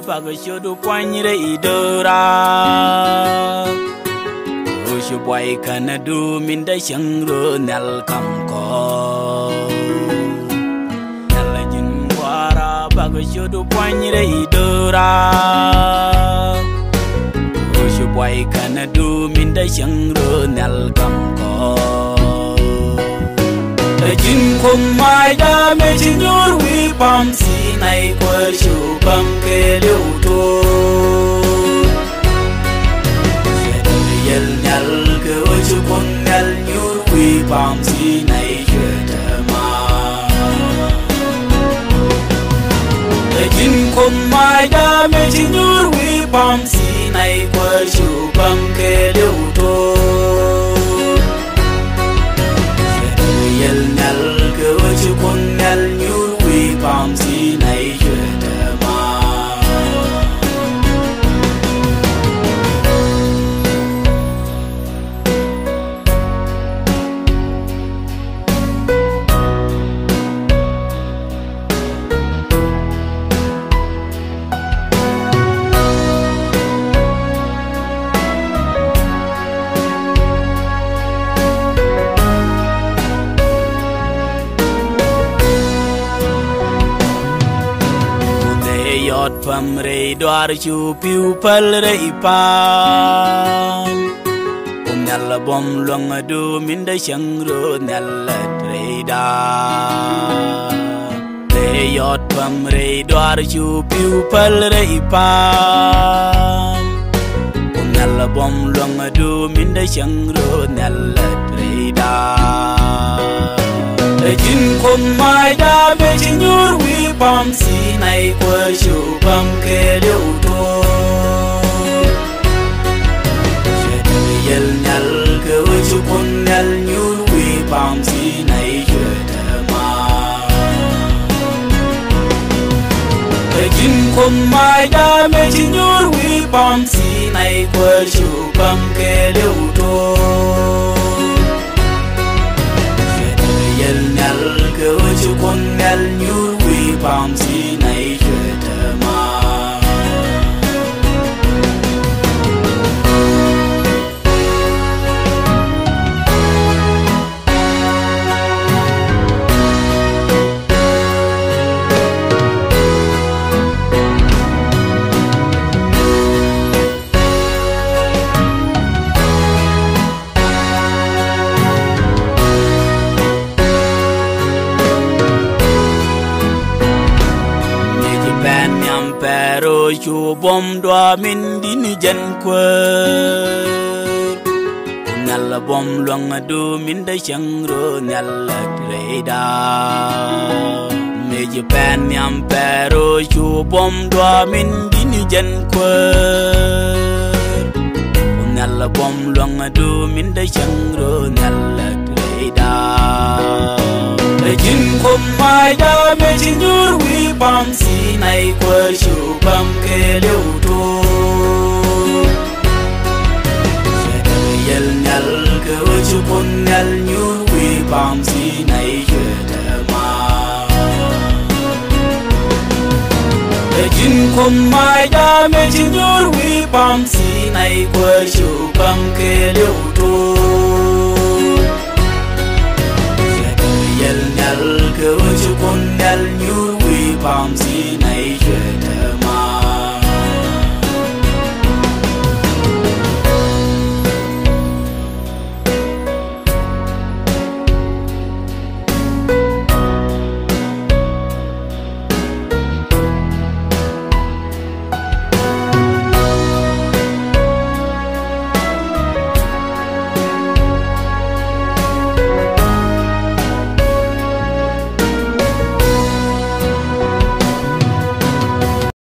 bagasho do kwanyre idora Ushu boy kanadu minda shangro nal kamko Nalajin wara bagasho do kwanyre idora Ushu boy kanadu minda shangro nal kamko Jin kum mai da me jin yor wi pam si nai kwa shu bang ke liu to Yel nyal ke o chu kun nyal yor wi pam si nai je ta ma Jin kum mai da me jin yor wi pam si nai kwa shu bang ke liu to Yel nyal ke o chu kun nyal yor wi pam si nai je ta ma Pam re doar chu piu pal re pam Nyal bom long du min da chang ro nyal re da Re yot pam re doar chu piu pal re pam Nyal bom long du min da chang ro nyal re da Jin kum mai da me jin yor wi pam si nai kwa shu bang ke liu to Yel nyal ke o chu kun nyal yor wi pam si nai je ta ma Jin kum mai da me jin yor wi pam si nai kwa shu bang ke liu to Yel nyal ke o chu kun nyal yor wi pam si nai je ta ma Pero chu bom doa min din jan kwa Nyal bom luang du min da chang ro nyal re da Me Japan nyam pero chu bom doa min din jan kwa Nyal bom luang du min da chang ro nyal re da Jin kum mai da me jin yor wi pam si nai kwa shu bang ke liu to Yel nyal ke o chu kun nyal yor wi pam si nai je ta ma Jin kum mai da me jin yor wi pam si nai kwa shu bang ke liu to